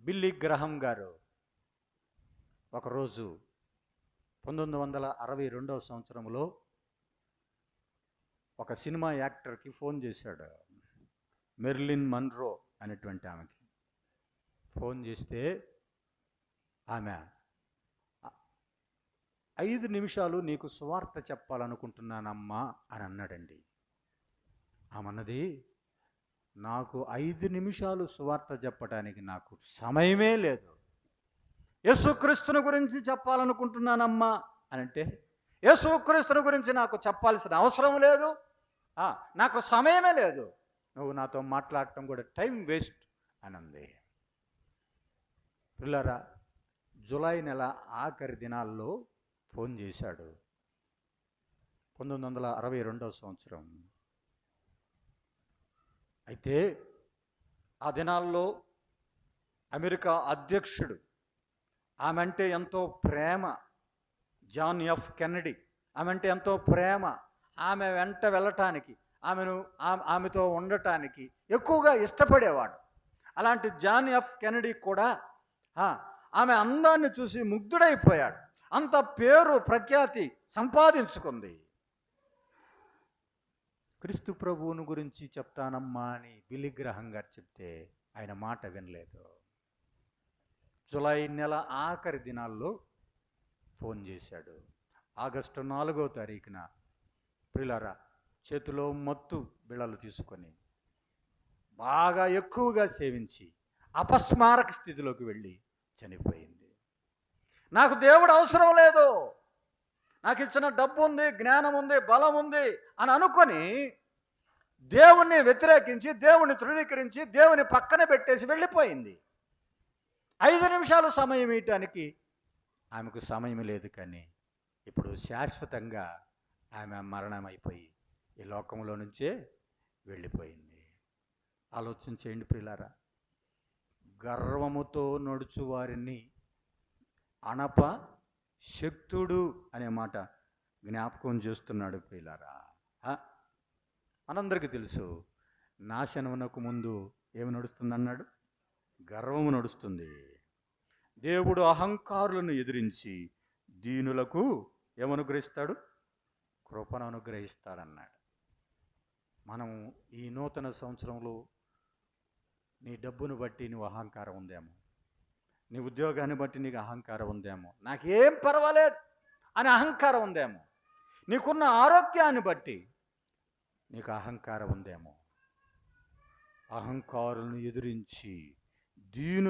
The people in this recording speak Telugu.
బిల్లీ గ్రహం గారు ఒకరోజు 1962వ సంవత్సరంలో ఒక సినిమా యాక్టర్కి ఫోన్ చేశాడు. మెర్లిన్ మన్రో అనేటువంటి ఆమెకి ఫోన్ చేస్తే ఆమె 5 నిమిషాలు నీకు సువార్త చెప్పాలనుకుంటున్నానమ్మా అని అన్నాడండి. ఆమెన్నది, నాకు 5 నిమిషాలు సువార్త చెప్పడానికి నాకు సమయమే లేదు. యేసుక్రీస్తుని గురించి చెప్పాలనుకుంటున్నానమ్మా అని అంటే, యేసుక్రీస్తుని గురించి నాకు చెప్పాల్సిన అవసరం లేదు, నాకు సమయమే లేదు, నువ్వు నాతో మాట్లాడటం కూడా టైం వేస్ట్ అని అంది. పిల్లరా, జూలై నెల ఆఖరి దినాల్లో ఫోన్ చేశాడు. 1962వ సంవత్సరం. అయితే ఆ దినాల్లో అమెరికా అధ్యక్షుడు ఆమె అంటే ఎంతో ప్రేమ, జాన్ ఎఫ్ కెన్నడీ ఆమె అంటే ఎంతో ప్రేమ. ఆమె వెంట వెళ్ళటానికి, ఆమెతో ఉండటానికి ఎక్కువగా ఇష్టపడేవాడు. అలాంటి జాన్ ఎఫ్ కెన్నడీ కూడా ఆమె అందాన్ని చూసి ముగ్ధుడైపోయాడు. అంత పేరు ప్రఖ్యాతి సంపాదించుకుంది. క్రీస్తు ప్రభువుని గురించి చెప్తానమ్మా అని బిల్లీ గ్రహం గారు చెప్తే ఆయన మాట వినలేదు. జూలై నెల ఆఖరి దినాల్లో ఫోన్ చేశాడు. ఆగస్టు 4వ తారీఖున ప్రియులారా, చేతిలో మత్తు బిళ్ళలు తీసుకొని బాగా ఎక్కువగా సేవించి అపస్మారక స్థితిలోకి వెళ్ళి చనిపోయింది. నాకు దేవుడు అవసరం లేదు, నాకు ఇచ్చిన డబ్బు ఉంది, జ్ఞానం ఉంది, బలం ఉంది అని అనుకొని దేవుణ్ణి వ్యతిరేకించి, దేవుణ్ణి తృణీకరించి, దేవుని పక్కన పెట్టేసి వెళ్ళిపోయింది. 5 నిమిషాలు సమయం ఇవ్వటానికి ఆమెకు సమయం లేదు. కానీ ఇప్పుడు శాశ్వతంగా ఆమె మరణం అయిపోయి ఈ లోకంలో నుంచే వెళ్ళిపోయింది. ఆలోచన చేయండి ప్రియులారా, గర్వముతో నడుచు వారిని అనప శక్తుడు అనే మాట జ్ఞాపకం చేస్తున్నాడు ప్రియులారా. మనందరికీ తెలుసు, నాశనమునకు ముందు ఏమి నడుస్తుంది అన్నాడు? గర్వము నడుస్తుంది. దేవుడు అహంకారులను ఎదిరించి దీనులకు ఏమనుగ్రహిస్తాడు? కృపను అనుగ్రహిస్తాడన్నాడు. మనం ఈ నూతన సంవత్సరంలో నీ డబ్బును బట్టి నువ్వు అహంకారం ఉందేమో, నీ ఉద్యోగాన్ని బట్టి నీకు అహంకారం ఉందేమో, నాకేం పర్వాలేదు అని అహంకారం ఉందేమో, నీకున్న ఆరోగ్యాన్ని బట్టి నీకు అహంకారం ఉందేమో. అహంకారులను ఎదిరించి దీను